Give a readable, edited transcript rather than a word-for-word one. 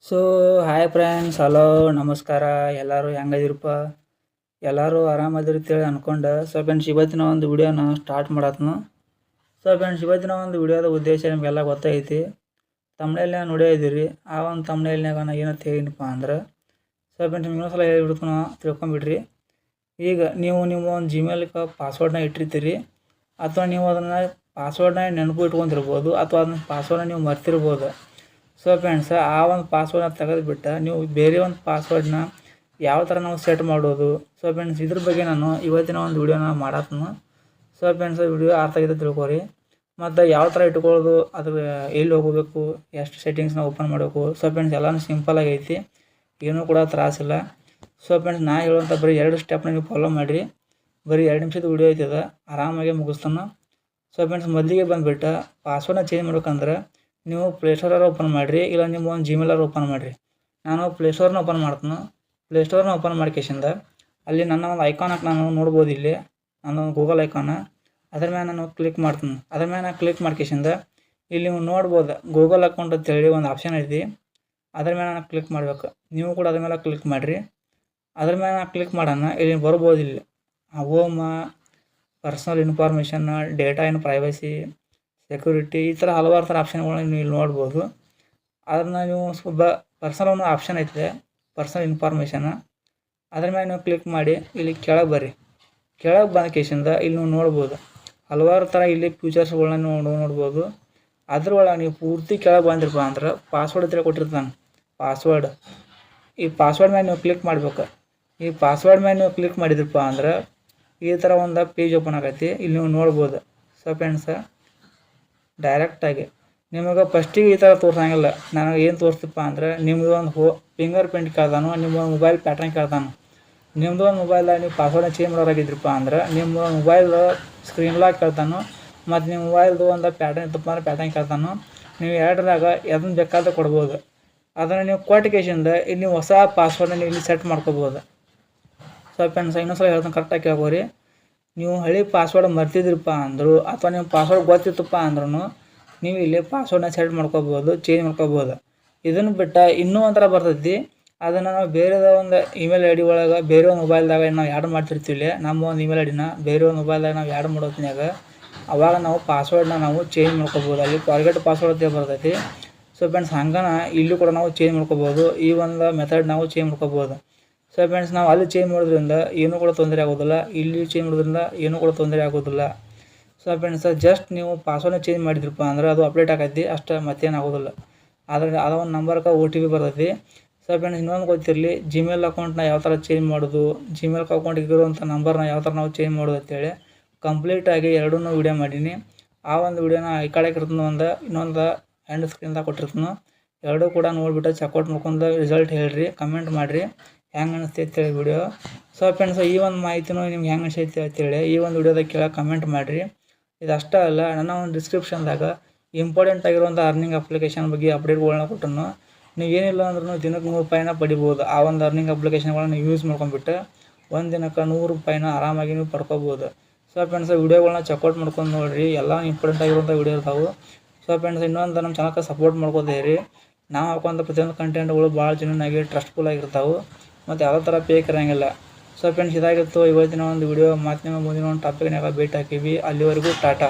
So hi friends, hello, ನಮಸ್ಕಾರ. ಎಲ್ಲರೂ ಹೆಂಗದಿರಪ್ಪ? ಎಲ್ಲರೂ ಆರಾಮದಿರ್ತೇಳಿ ಅನ್ಕೊಂಡು ಫ್ರೆಂಡ್ಸ್ ಇವತ್ತಿನ ಒಂದು ವಿಡಿಯೋನ ಸ್ಟಾರ್ಟ್ ಮಾಡತ್ನು. ಫ್ರೆಂಡ್ಸ್ ಇವತ್ತಿನ ಒಂದು ವಿಡಿಯೋದ ಉದ್ದೇಶ ನಿಮಗೆಲ್ಲ ಗೊತ್ತೈತಿ. ತಮ್ಮನೇಲಿನ ನೋಡಿದ್ದೀರಿ. ಆ ಒಂದು ತಮ್ಮನೇಲಿನಾಗ ನಾನು ಏನಂತ ಏನಪ್ಪ ಅಂದ್ರೆ ಫ್ರೆಂಡ್ಸ್ ನಿಮ್ಗೆ ಇನ್ನೊಂದ್ಸಲ ಹೇಳ್ಬಿಡ್ತು, ತಿಳ್ಕೊಂಬಿಡ್ರಿ. ಈಗ ನೀವು ನಿಮ್ಮ ಒಂದು ಜಿಮೇಲ್ಗೆ ಪಾಸ್ವರ್ಡ್ನ ಇಟ್ಟಿರ್ತೀರಿ, ಅಥವಾ ನೀವು ಅದನ್ನು ಪಾಸ್ವರ್ಡ್ನ ನೆನಪು ಇಟ್ಕೊಂಡಿರ್ಬೋದು, ಅಥವಾ ಅದನ್ನ ಪಾಸ್ವರ್ಡ್ನ ನೀವು ಮರ್ತಿರ್ಬೋದು. ಫ್ರೆಂಡ್ಸ್ ಆ ಒಂದು ಪಾಸ್ವರ್ಡ್ನ ತೆಗೆದುಬಿಟ್ಟು ನೀವು ಬೇರೆ ಒಂದು ಪಾಸ್ವರ್ಡ್ನ ಯಾವ ಥರ ನಾವು ಸೆಟ್ ಮಾಡೋದು. ಫ್ರೆಂಡ್ಸ್ ಇದ್ರ ಬಗ್ಗೆ ನಾನು ಇವತ್ತಿನ ಒಂದು ವಿಡಿಯೋನ ಮಾಡತ್ನು. ಫ್ರೆಂಡ್ಸ್ ವಿಡಿಯೋ ಅರ್ಥ ಆಗಿದೆ ತಿಳ್ಕೊರಿ. ಮತ್ತು ಯಾವ ಥರ ಇಟ್ಕೊಳ್ಳೋದು, ಅದು ಎಲ್ಲಿ ಹೋಗಬೇಕು, ಎಷ್ಟು ಸೆಟ್ಟಿಂಗ್ಸ್ನ ಓಪನ್ ಮಾಡಬೇಕು. ಫ್ರೆಂಡ್ಸ್ ಎಲ್ಲನೂ ಸಿಂಪಲಾಗಿ ಐತಿ, ಏನೂ ಕೂಡ ತ್ರಾಸಿಲ್ಲ. ಫ್ರೆಂಡ್ಸ್ ನಾ ಹೇಳುವಂಥ ಬರೀ 2 ಸ್ಟೆಪ್ನ ನೀವು ಫಾಲೋ ಮಾಡಿರಿ. ಬರೀ 2 ನಿಮಿಷದ ವಿಡಿಯೋ ಐತದ, ಆರಾಮಾಗಿ ಮುಗಿಸ್ತಾನೆ. ಫ್ರೆಂಡ್ಸ್ ಮೊದಲಿಗೆ ಬಂದುಬಿಟ್ಟು ಪಾಸ್ವರ್ಡ್ನ ಚೇಂಜ್ ಮಾಡ್ಬೇಕಂದ್ರೆ ನೀವು ಪ್ಲೇಸ್ಟೋರಾರು ಓಪನ್ ಮಾಡಿರಿ, ಇಲ್ಲ ನಿಮ್ಮ ಒಂದು ಜಿಮೇಲಾರು ಓಪನ್ ಮಾಡಿರಿ. ನಾನು ಪ್ಲೇಸ್ಟೋರ್ನ ಓಪನ್ ಮಾಡ್ತೀನಿ. ಪ್ಲೇಸ್ಟೋರ್ನ ಓಪನ್ ಮಾಡ್ಕೇಶಿಂದ ಅಲ್ಲಿ ನನ್ನ ಒಂದು ಐಕಾನಕ್ಕೆ ನಾನು ನೋಡ್ಬೋದು. ಇಲ್ಲಿ ನನ್ನ ಗೂಗಲ್ ಐಕಾನ, ಅದ್ರ ಮೇಲೆ ನಾನು ಕ್ಲಿಕ್ ಮಾಡ್ತೀನಿ. ಅದ್ರ ಮೇಲೆ ನಾನು ಕ್ಲಿಕ್ ಮಾಡ್ಕೇಶಿಂದ ಇಲ್ಲಿ ನೀವು ನೋಡ್ಬೋದು ಗೂಗಲ್ ಅಕೌಂಟ್ ಅಂತೇಳಿ ಒಂದು ಆಪ್ಷನ್ ಐತಿ. ಅದ್ರ ಮೇಲೆ ನಾನು ಕ್ಲಿಕ್ ಮಾಡ್ಬೇಕು. ನೀವು ಕೂಡ ಅದ್ರ ಮೇಲೆ ಕ್ಲಿಕ್ ಮಾಡಿರಿ. ಅದ್ರ ಮೇಲೆ ನಾನು ಕ್ಲಿಕ್ ಮಾಡೋಣ. ಇಲ್ಲಿ ಬರ್ಬೋದು ಇಲ್ಲಿ ಹೋಮ, ಪರ್ಸನಲ್ ಇನ್ಫಾರ್ಮೇಷನ್, ಡೇಟಾ ಇನ್ ಪ್ರೈವಸಿ, ಸೆಕ್ಯೂರಿಟಿ, ಈ ಥರ ಹಲವಾರು ಥರ ಆಪ್ಷನ್ಗಳನ್ನ ನೀವು ಇಲ್ಲಿ ನೋಡ್ಬೋದು. ಅದನ್ನು ನೀವು ಪರ್ಸನಲ್ ಒಂದು ಆಪ್ಷನ್ ಐತೆ, ಪರ್ಸನಲ್ ಇನ್ಫಾರ್ಮೇಷನ್. ಅದ್ರ ಮೇಲೆ ನೀವು ಕ್ಲಿಕ್ ಮಾಡಿ ಇಲ್ಲಿ ಕೆಳಗೆ ಬರ್ರಿ. ಕೆಳಗೆ ಬಂದ ಕೇಸಿಂದ ಇಲ್ಲಿ ನೀವು ನೋಡ್ಬೋದು ಹಲವಾರು ಥರ ಇಲ್ಲಿ ಫ್ಯೂಚರ್ಸ್ಗಳನ್ನ ನೀವು ನೋಡ್ಬೋದು. ಅದ್ರೊಳಗೆ ನೀವು ಪೂರ್ತಿ ಕೆಳಗೆ ಬಂದಿರಪ್ಪ ಅಂದ್ರೆ ಪಾಸ್ವರ್ಡ್ ಅಂತ ಕೊಟ್ಟಿರ್ತಾನೆ. ಪಾಸ್ವರ್ಡ್, ಈ ಪಾಸ್ವರ್ಡ್ ಮೇಲೆ ನೀವು ಕ್ಲಿಕ್ ಮಾಡ್ಬೇಕು. ಈ ಪಾಸ್ವರ್ಡ್ ಮೇಲೆ ನೀವು ಕ್ಲಿಕ್ ಮಾಡಿದ್ರಪ್ಪ ಅಂದ್ರೆ ಈ ಥರ ಒಂದು ಪೇಜ್ ಓಪನ್ ಆಗೈತಿ. ಇಲ್ಲಿ ನೀವು ನೋಡ್ಬೋದು. ಫ್ರೆಂಡ್ಸ್ ಡೈರೆಕ್ಟಾಗಿ ನಿಮಗೆ ಫಸ್ಟಿಗೆ ಈ ಥರ ತೋರ್ಸಂಗಿಲ್ಲ. ನನಗೆ ಏನು ತೋರಿಸ್ತಪ್ಪ ಅಂದ್ರೆ ನಿಮ್ಮದು ಒಂದು ಫಿಂಗರ್ ಪ್ರಿಂಟ್ ಕೇಳ್ತಾನು, ನಿಮ್ಮ ಮೊಬೈಲ್ ಪ್ಯಾಟ್ರನ್ ಕೇಳ್ತಾನು. ನಿಮ್ಮದು ಒಂದು ಮೊಬೈಲ್ದಾಗ ನೀವು ಪಾಸ್ವರ್ಡ್ನ ಚೇಂಜ್ ಮಾಡೋರಾಗಿದ್ರಪ್ಪ ಅಂದ್ರೆ ನಿಮ್ಮ ಮೊಬೈಲ್ ಸ್ಕ್ರೀನ್ ಲಾಕ್ ಕೇಳ್ತಾನು, ಮತ್ತು ನಿಮ್ಮ ಮೊಬೈಲ್ದು ಒಂದು ಪ್ಯಾಟ್ರನ್ ಇತ್ತಪ್ಪ ಅಂದ್ರೆ ಪ್ಯಾಟ್ರನ್ ಕೇಳ್ತಾನು. ನೀವು ಎರಡರಾಗ ಅದನ್ನು ಬೇಕಾದ್ರೆ ಕೊಡ್ಬೋದು. ಅದನ್ನು ನೀವು ಕೊಟ್ಟ ಕೇಸಿಂದ ಇಲ್ಲಿ ನೀವು ಹೊಸ ಪಾಸ್ವರ್ಡ್ನ ನೀವು ಇಲ್ಲಿ ಸೆಟ್ ಮಾಡ್ಕೋಬೋದು. ಫ್ರೆಂಡ್ಸ್ ಇನ್ನೊಂದ್ಸಲ ಹೇಳ್ತಾನೆ, ಕರೆಕ್ಟಾಗಿ ಕೇಳ್ಕೋರಿ. ನೀವು ಹಳೆ ಪಾಸ್ವರ್ಡ್ ಮರ್ತಿದ್ರಪ್ಪ ಅಂದರು, ಅಥವಾ ನಿಮ್ಮ ಪಾಸ್ವರ್ಡ್ ಗೊತ್ತಿತ್ತಪ್ಪ ಅಂದ್ರೂ ನೀವು ಇಲ್ಲಿ ಪಾಸ್ವರ್ಡ್ನ ಸೆಟ್ ಮಾಡ್ಕೋಬೋದು, ಚೇಂಜ್ ಮಾಡ್ಕೋಬೋದು. ಇದನ್ನು ಬಿಟ್ಟು ಇನ್ನೂ ಒಂಥರ ಬರ್ತೈತಿ. ಅದನ್ನು ನಾವು ಬೇರೆ ಒಂದು ಇಮೇಲ್ ಐ ಡಿ ಒಳಗೆ ಬೇರೆ ಒಂದು ಮೊಬೈಲ್ದಾಗ ನಾವು ಆ್ಯಡ್ ಮಾಡ್ತಿರ್ತೀವಿ. ನಮ್ಮ ಒಂದು ಇಮೇಲ್ ಐ ಡಿನ ಬೇರೆ ಒಂದು ಮೊಬೈಲ್ದಾಗ ನಾವು ಆ್ಯಡ್ ಮಾಡೋದ್ನಾಗ ಅವಾಗ ನಾವು ಪಾಸ್ವರ್ಡ್ನ ನಾವು ಚೇಂಜ್ ಮಾಡ್ಕೋಬೋದು. ಅಲ್ಲಿ ಫಾರ್ಗೆಟ್ ಪಾಸ್ವರ್ಡ್ ಅಂತ ಬರ್ತೈತಿ. ಫ್ರೆಂಡ್ಸ್ ಹಂಗನ ಇಲ್ಲೂ ಕೂಡ ನಾವು ಚೇಂಜ್ ಮಾಡ್ಕೋಬೋದು. ಈ ಒಂದು ಮೆಥಡ್ ನಾವು ಚೇಂಜ್ ಮಾಡ್ಕೋಬೋದು. ಫ್ರೆಂಡ್ಸ್ ನಾವು ಅಲ್ಲಿ ಚೇಂಜ್ ಮಾಡೋದ್ರಿಂದ ಏನೂ ಕೂಡ ತೊಂದರೆ ಆಗೋದಿಲ್ಲ, ಇಲ್ಲಿ ಚೇಂಜ್ ಮಾಡೋದ್ರಿಂದ ಏನೂ ಕೂಡ ತೊಂದರೆ ಆಗೋದಿಲ್ಲ. ಫ್ರೆಂಡ್ಸ್ ಜಸ್ಟ್ ನೀವು ಪಾಸ್ವರ್ಡ್ನ ಚೇಂಜ್ ಮಾಡಿದ್ರಪ್ಪ ಅಂದ್ರೆ ಅದು ಅಪ್ಡೇಟ್ ಆಗೈತಿ ಅಷ್ಟೇ, ಮತ್ತೇನು ಆಗೋದಿಲ್ಲ. ಆದರೆ ಅದೋ ಒಂದು ನಂಬರ್ಗೆ OTP ಬರ್ತೈತಿ. ಫ್ರೆಂಡ್ಸ್ ಇನ್ನೊಂದು ಗೊತ್ತಿರಲಿ, ಜಿಮೇಲ್ ಅಕೌಂಟ್ನ ಯಾವ ಥರ ಚೇಂಜ್ ಮಾಡೋದು, ಜಿಮೇಲ್ ಅಕೌಂಟಿಗೆ ಇರುವಂಥ ನಂಬರ್ನ ಯಾವ ಥರ ನಾವು ಚೇಂಜ್ ಮಾಡೋದು ಅಂತೇಳಿ ಕಂಪ್ಲೀಟಾಗಿ ಎರಡನ್ನೂ ವೀಡಿಯೋ ಮಾಡೀನಿ. ಆ ಒಂದು ವೀಡಿಯೋನ ಈ ಕಡೆಗೆ ಇರ್ತದೆ, ಇನ್ನೊಂದು ಎಂಡ್ ಸ್ಕ್ರೀನ್ದಾಗ ಕೊಟ್ಟಿರ್ತೀನಿ. ಎರಡೂ ಕೂಡ ನೋಡಿಬಿಟ್ಟು ಚೆಕ್ಔಟ್ ಮಾಡ್ಕೊಂಡು ರಿಸಲ್ಟ್ ಹೇಳಿರಿ, ಕಮೆಂಟ್ ಮಾಡಿರಿ ಹೆಂಗೆ ಅನಿಸ್ತೈತೆ ಅಂತೇಳಿ ವಿಡಿಯೋ. ಫ್ರೆಂಡ್ಸ್ ಈ ಒಂದು ಮಾಹಿತಿನೂ ನಿಮ್ಗೆ ಹೆಂಗೆ ಅನಿಸ್ತೈತೆ ಅಂತೇಳಿ ಈ ಒಂದು ವಿಡಿಯೋದಾಗ ಕೆಳಗೆ ಕಮೆಂಟ್ ಮಾಡಿರಿ. ಇದಷ್ಟೇ ಅಲ್ಲ, ನನ್ನ ಒಂದು ಡಿಸ್ಕ್ರಿಪ್ಷನ್ದಾಗ ಇಂಪಾರ್ಟೆಂಟ್ ಆಗಿರುವಂಥ ಅರ್ನಿಂಗ್ ಅಪ್ಲಿಕೇಶನ್ ಬಗ್ಗೆ ಅಪ್ಡೇಟ್ಗಳನ್ನ ಕೊಟ್ಟನು. ನೀವು ಏನಿಲ್ಲ ಅಂದ್ರೂ ದಿನಕ್ಕೆ ₹100 ಪಡಿಬೋದು. ಆ ಒಂದು ಅರ್ನಿಂಗ್ ಅಪ್ಲಿಕೇಶನ್ಗಳನ್ನ ಯೂಸ್ ಮಾಡ್ಕೊಂಡ್ಬಿಟ್ಟು ಒಂದು ದಿನಕ್ಕೆ ₹100 ಆರಾಮಾಗಿ ನೀವು ಪಡ್ಕೋಬೋದು. ಫ್ರೆಂಡ್ಸ್ ವಿಡಿಯೋಗಳನ್ನ ಚೆಕ್ಔಟ್ ಮಾಡ್ಕೊಂಡು ನೋಡಿರಿ, ಎಲ್ಲ ಇಂಪಾರ್ಟೆಂಟ್ ಆಗಿರುವಂಥ ವಿಡಿಯೋ ಇರ್ತಾವೆ. ಫ್ರೆಂಡ್ಸ್ ಇನ್ನೊಂದು ನಮ್ಮ ಚಾನಲ್ಗೆ ಸಪೋರ್ಟ್ ಮಾಡ್ಕೋತೀರಿ. ನಾವು ಹಾಕುವಂಥ ಪ್ರತಿಯೊಂದು ಕಂಟೆಂಟ್ಗಳು ಭಾಳ ಜೆನ್ಯೂನ್ ಟ್ರಸ್ಟ್ಫುಲ್ ಆಗಿರ್ತಾವೆ, ಮತ್ತು ಯಾವುದೇ ಥರ ಫೇಕ್ ಇರೋಂಗಿಲ್ಲ. ಫ್ರೆಂಡ್ಸ್ ಇದಾಗಿತ್ತು ಇವತ್ತಿನ ಒಂದು ವಿಡಿಯೋ. ಮತ್ತೆ ನಿಮ್ಮ ಮುಂದಿನ ಒಂದು ಟಾಪಿಕ್ನಾಗ ಭೇಟಿ ಹಾಕೀವಿ. ಅಲ್ಲಿವರೆಗೂ ಟಾಟಾ.